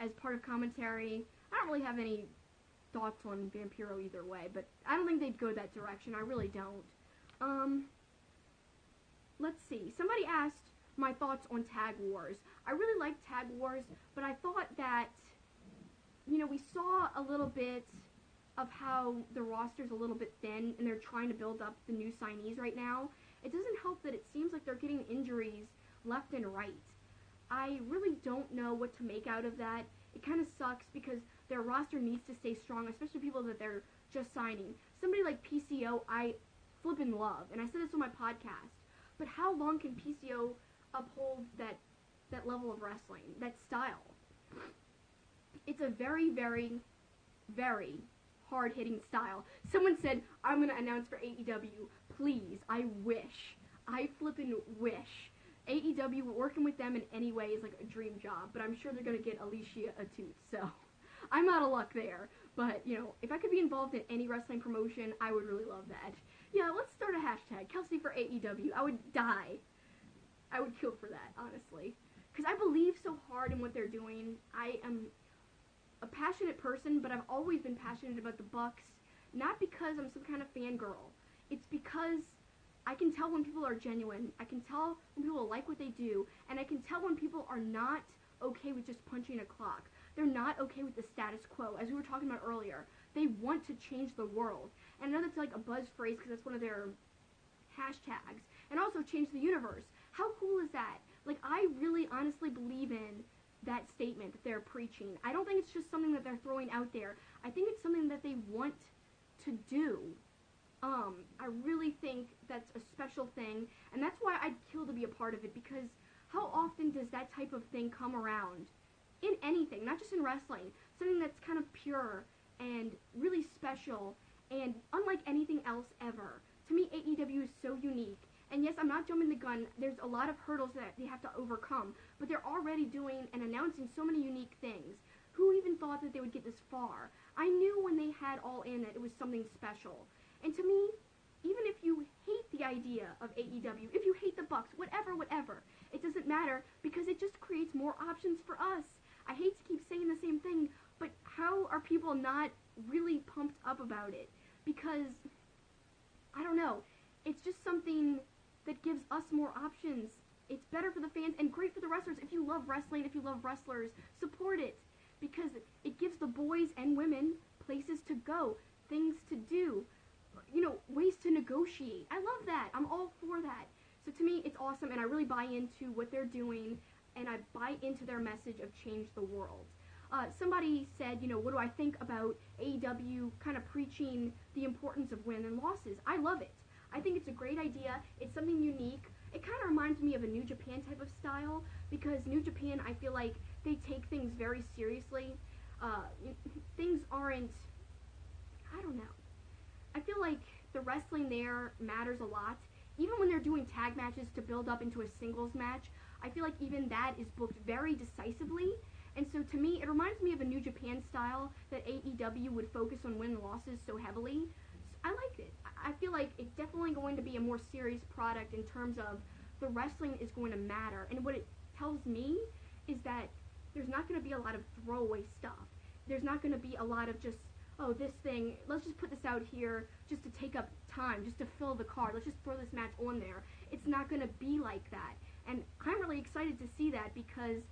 as part of commentary. I don't really have any thoughts on Vampiro either way, but I don't think they'd go that direction. I really don't. Let's see. Somebody asked my thoughts on Tag Wars. I really like Tag Wars, but I thought that, we saw a little bit of how the roster's a little bit thin, and they're trying to build up the new signees right now. It doesn't help that it seems like they're getting injuries left and right. I really don't know what to make out of that. It kind of sucks because their roster needs to stay strong, especially people that they're just signing. Somebody like PCO, I flippin' love, and I said this on my podcast, but how long can PCO uphold that level of wrestling, that style? It's a very, very, very hard-hitting style. Someone said, I'm going to announce for AEW. Please, I wish. I flippin' wish. AEW, working with them in any way is like a dream job, but I'm sure they're going to get Alicia a toot, so I'm out of luck there. But, if I could be involved in any wrestling promotion, I would really love that. Yeah, let's start a hashtag, Kelsey for AEW. I would die. I would kill for that, honestly. Because I believe so hard in what they're doing. I am a passionate person, but I've always been passionate about the Bucks. Not because I'm some kind of fangirl. It's because I can tell when people are genuine. I can tell when people like what they do. And I can tell when people are not okay with just punching a clock. They're not okay with the status quo, as we were talking about earlier. They want to change the world. And I know that's like a buzz phrase because that's one of their hashtags. And also change the universe. How cool is that? Like, I really honestly believe in that statement that they're preaching. I don't think it's just something that they're throwing out there. I think it's something that they want to do. I really think that's a special thing, and that's why I'd kill to be a part of it, because how often does that type of thing come around? In anything, not just in wrestling. Something that's kind of pure and really special and unlike anything else ever. To me, AEW is so unique. And yes, I'm not jumping the gun. There's a lot of hurdles that they have to overcome. But they're already doing and announcing so many unique things. Who even thought that they would get this far? I knew when they had All In that it was something special. And to me, even if you hate the idea of AEW, if you hate the Bucks, whatever, it doesn't matter because it just creates more options for us. I hate to keep saying the same thing, but how are people not really pumped up about it? Because I don't know. It's just something that gives us more options. It's better for the fans and great for the wrestlers. If you love wrestling, if you love wrestlers, support it. Because it gives the boys and women places to go, things to do, ways to negotiate. I love that. I'm all for that. So to me, it's awesome, and I really buy into what they're doing, and I buy into their message of change the world. Somebody said, what do I think about AEW kind of preaching the importance of wins and losses? I love it. I think it's a great idea. It's something unique. It kind of reminds me of a New Japan type of style, because New Japan, I feel like they take things very seriously. Things aren't, I don't know. I feel like the wrestling there matters a lot. Even when they're doing tag matches to build up into a singles match, I feel like even that is booked very decisively. And so to me, it reminds me of a New Japan style that AEW would focus on win and losses so heavily. So I like it. I feel like it's definitely going to be a more serious product in terms of the wrestling is going to matter. And what it tells me is that there's not going to be a lot of throwaway stuff. There's not going to be a lot of just, oh, this thing, let's just put this out here just to take up time, just to fill the card. Let's just throw this match on there. It's not going to be like that. And I'm really excited to see that because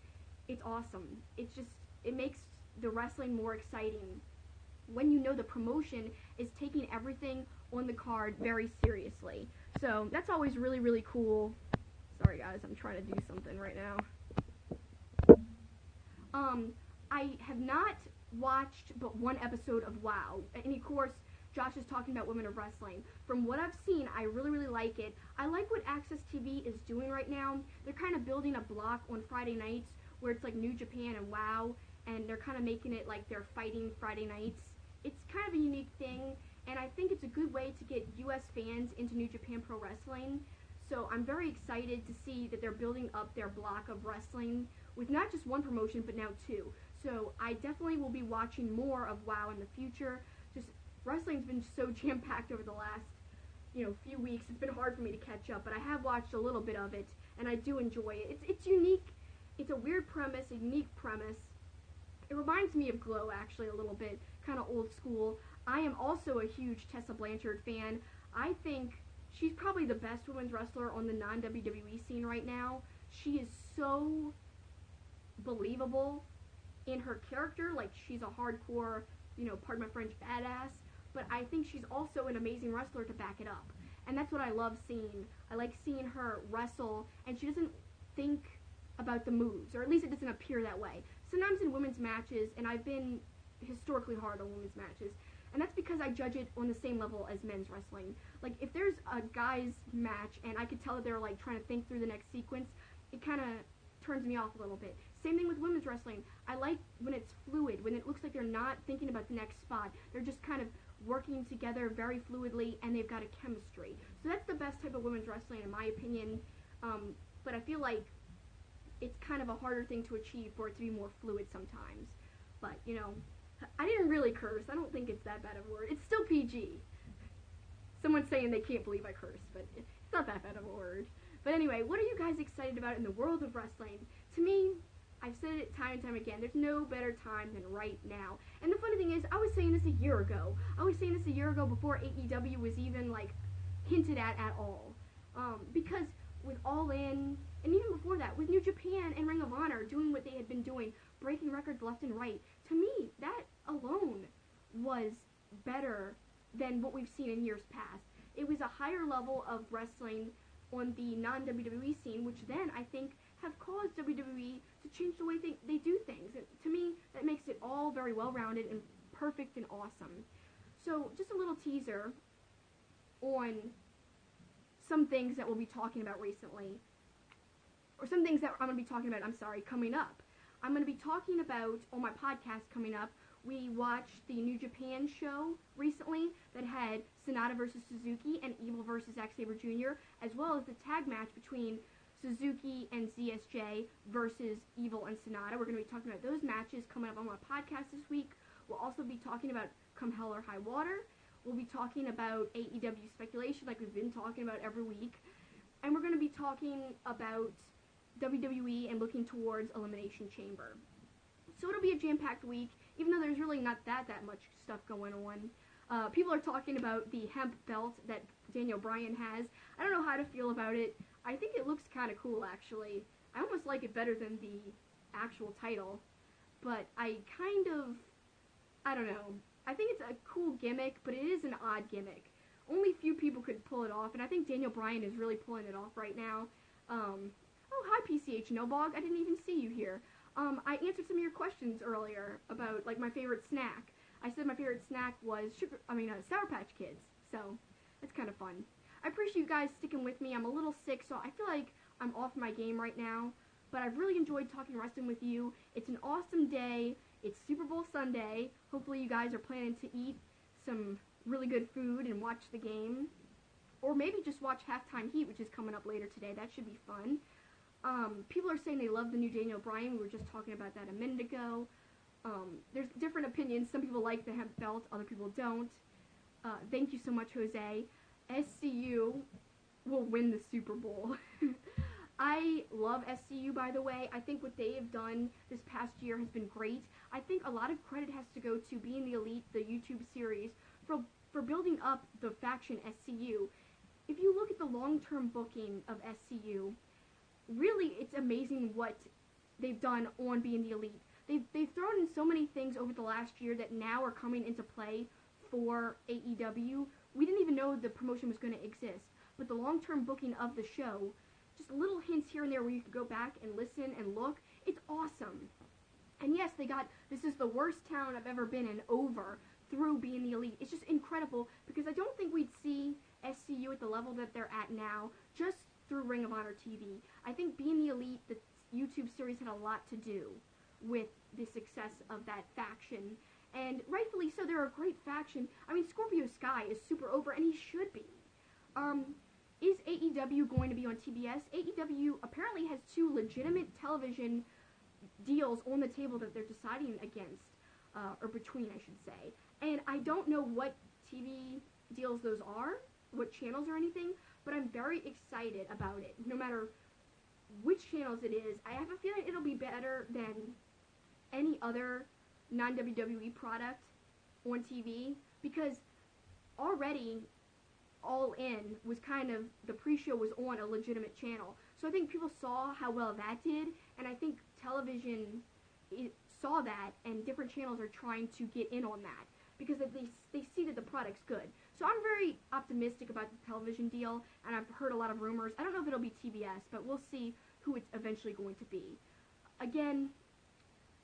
it's awesome. It makes the wrestling more exciting when you know the promotion is taking everything on the card very seriously. So that's always really, really cool. Sorry guys, I'm trying to do something right now. I have not watched but one episode of WoW. And of course, Josh is talking about Women of Wrestling. From what I've seen, I really, really like it. I like what Access TV is doing right now. They're kind of building a block on Friday nights where it's like New Japan and WoW, and they're kind of making it like they're fighting Friday nights. It's kind of a unique thing, and I think it's a good way to get U.S. fans into New Japan Pro Wrestling. So I'm very excited to see that they're building up their block of wrestling with not just one promotion, but now two. So I definitely will be watching more of WoW in the future. Just wrestling's been so jam-packed over the last, few weeks. It's been hard for me to catch up, but I have watched a little bit of it, and I do enjoy it. It's unique. It's a weird premise, a unique premise. It reminds me of Glow, actually, a little bit, kind of old school. I am also a huge Tessa Blanchard fan. I think she's probably the best women's wrestler on the non-WWE scene right now. She is so believable in her character, like she's a hardcore, pardon my French, badass, but I think she's also an amazing wrestler to back it up. And that's what I love seeing. I like seeing her wrestle, and she doesn't think about the moves, or at least it doesn't appear that way. Sometimes in women's matches, and I've been historically hard on women's matches, and that's because I judge it on the same level as men's wrestling. Like, if there's a guy's match, and I could tell that they're, like, trying to think through the next sequence, it kind of turns me off a little bit. Same thing with women's wrestling. I like when it's fluid, when it looks like they're not thinking about the next spot. They're just kind of working together very fluidly, and they've got a chemistry. So that's the best type of women's wrestling, in my opinion. But I feel like it's kind of a harder thing to achieve for it to be more fluid sometimes. But, I didn't really curse. I don't think it's that bad of a word. It's still PG. Someone's saying they can't believe I cursed, but it's not that bad of a word. But anyway, what are you guys excited about in the world of wrestling? To me, I've said it time and time again, there's no better time than right now. And the funny thing is, I was saying this a year ago. I was saying this a year ago before AEW was even, hinted at all. Because with All In, and even before that, with New Japan and Ring of Honor doing what they had been doing, breaking records left and right, to me, that alone was better than what we've seen in years past. It was a higher level of wrestling on the non-WWE scene, which then, I think, have caused WWE to change the way they do things. And to me, that makes it all very well-rounded and perfect and awesome. So, just a little teaser on some things that we'll be talking about recently, or some things that I'm going to be talking about, coming up. I'm going to be talking about, on my podcast coming up, we watched the New Japan show recently that had Sonata versus Suzuki and Evil versus Zack Sabre Jr., as well as the tag match between Suzuki and ZSJ versus Evil and Sonata. We're going to be talking about those matches coming up on my podcast this week. We'll also be talking about Come Hell or High Water. We'll be talking about AEW speculation like we've been talking about every week. And we're going to be talking about WWE and looking towards Elimination Chamber. So it'll be a jam-packed week, even though there's really not that much stuff going on. People are talking about the hemp belt that Daniel Bryan has. I don't know how to feel about it. I think it looks kind of cool, actually. I almost like it better than the actual title. But I don't know. I think it's a cool gimmick, but it is an odd gimmick. Only few people could pull it off, and I think Daniel Bryan is really pulling it off right now. Oh, hi, PCH Nobog. I didn't even see you here. I answered some of your questions earlier about, like, my favorite snack. I said my favorite snack was Sour Patch Kids, so that's kind of fun. I appreciate you guys sticking with me. I'm a little sick, so I feel like I'm off my game right now, but I've really enjoyed talking wrestling with you. It's an awesome day. It's Super Bowl Sunday. Hopefully you guys are planning to eat some really good food and watch the game, or maybe just watch Halftime Heat, which is coming up later today. That should be fun. People are saying they love the new Daniel Bryan. We were just talking about that a minute ago. There's different opinions. Some people like the hemp belt, other people don't. Thank you so much, Jose. SCU will win the Super Bowl. I love SCU, by the way. I think what they have done this past year has been great. I think a lot of credit has to go to Being the Elite, the YouTube series, for building up the faction SCU. If you look at the long-term booking of SCU, really it's amazing what they've done on Being the Elite. They've thrown in so many things over the last year that now are coming into play for AEW. We didn't even know the promotion was going to exist, but the long-term booking of the show, just little hints here and there where you can go back and listen and look, it's awesome. And yes, they got This Is the Worst Town I've Ever Been in over through Being the Elite. It's just incredible, because I don't think we'd see SCU at the level that they're at now just through Ring of Honor TV. I think Being the Elite, the YouTube series, had a lot to do with the success of that faction, and rightfully so. They're a great faction. I mean, Scorpio Sky is super over, and he should be. Is AEW going to be on TBS? AEW apparently has 2 legitimate television deals on the table that they're deciding against, or between, I should say. And I don't know what TV deals those are, what channels or anything, but I'm very excited about it. No matter which channels it is, I have a feeling it'll be better than any other non-WWE product on TV, because already All In was kind of, the pre-show was on a legitimate channel. So I think people saw how well that did, and I think television saw that, and different channels are trying to get in on that, because they see that the product's good. So I'm very optimistic about the television deal, and I've heard a lot of rumors. I don't know if it'll be TBS, but we'll see who it's eventually going to be. Again,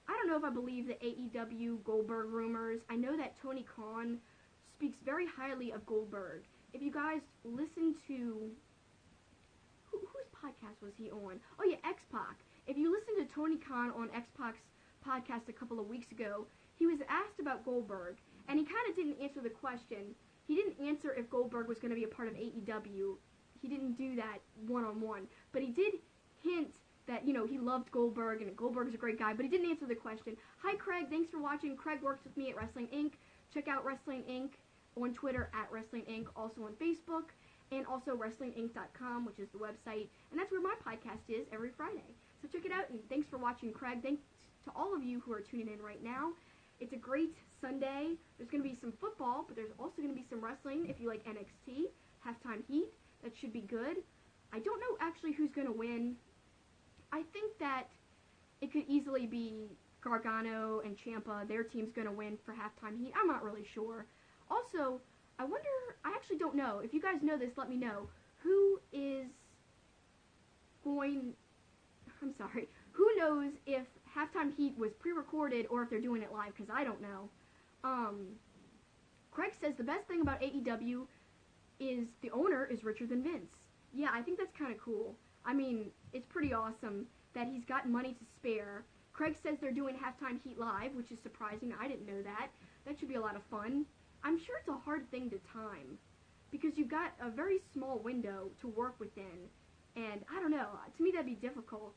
I don't know if I believe the AEW Goldberg rumors. I know that Tony Khan speaks very highly of Goldberg. If you guys listen to, whose podcast was he on? Oh yeah, X-Pac. If you listen to Tony Khan on X-Pac's podcast a couple of weeks ago, he was asked about Goldberg, and he kind of didn't answer the question. He didn't answer if Goldberg was going to be a part of AEW. He didn't do that one-on-one, but he did hint that, you know, he loved Goldberg, and Goldberg's a great guy, but he didn't answer the question. Hi, Craig. Thanks for watching. Craig works with me at Wrestling Inc. Check out Wrestling Inc. on Twitter at Wrestling Inc., also on Facebook, and also WrestlingInc.com, which is the website, and that's where my podcast is every Friday. So check it out, and thanks for watching, Craig. Thanks to all of you who are tuning in right now. It's a great Sunday. There's going to be some football, but there's also going to be some wrestling if you like NXT. Halftime Heat. That should be good. I don't know actually who's going to win. I think that it could easily be Gargano and Ciampa. Their team's going to win for Halftime Heat. I'm not really sure. Also, I wonder, I actually don't know. If you guys know this, let me know. Who knows if Halftime Heat was pre-recorded or if they're doing it live, because I don't know. Craig says the best thing about AEW is the owner is richer than Vince. Yeah, I think that's kind of cool. I mean, it's pretty awesome that he's got money to spare. Craig says they're doing Halftime Heat live, which is surprising. I didn't know that. That should be a lot of fun. I'm sure it's a hard thing to time, because you've got a very small window to work within, and I don't know, to me that'd be difficult,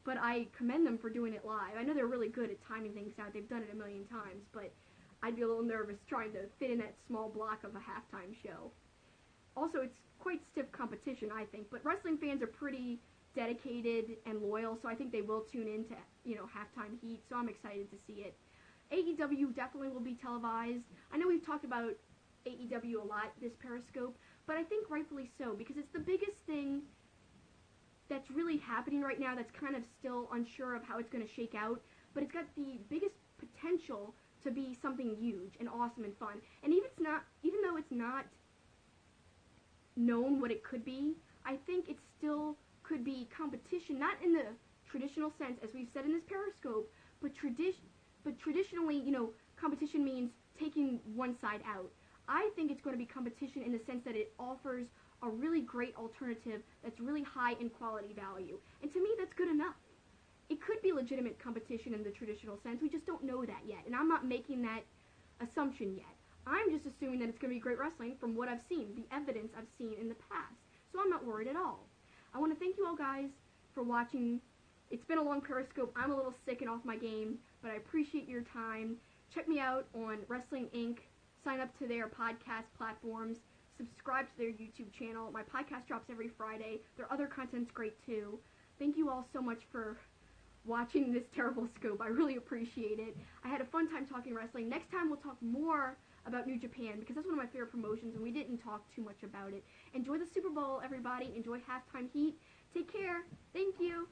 but I commend them for doing it live. I know they're really good at timing things out. They've done it a million times, but I'd be a little nervous trying to fit in that small block of a halftime show. Also, it's quite stiff competition, I think, but wrestling fans are pretty dedicated and loyal, so I think they will tune in to, you know, Halftime Heat, so I'm excited to see it. AEW definitely will be televised. I know we've talked about AEW a lot this Periscope, but I think rightfully so, because it's the biggest thing that's really happening right now that's kind of still unsure of how it's going to shake out, but it's got the biggest potential to be something huge and awesome and fun. And even though it's not known what it could be, I think it still could be competition, not in the traditional sense, as we've said in this Periscope, but traditionally, competition means taking one side out. I think it's going to be competition in the sense that it offers a really great alternative that's really high in quality value. And to me, that's good enough. It could be legitimate competition in the traditional sense. We just don't know that yet. And I'm not making that assumption yet. I'm just assuming that it's going to be great wrestling from what I've seen, the evidence I've seen in the past. So I'm not worried at all. I want to thank you all guys for watching. It's been a long Periscope. I'm a little sick and off my game, but I appreciate your time. Check me out on Wrestling Inc. Sign up to their podcast platforms. Subscribe to their YouTube channel. My podcast drops every Friday. Their other content's great too. Thank you all so much for watching this terrible scope. I really appreciate it. I had a fun time talking wrestling. Next time we'll talk more about New Japan, because that's one of my favorite promotions and we didn't talk too much about it. Enjoy the Super Bowl, everybody. Enjoy Halftime Heat. Take care. Thank you.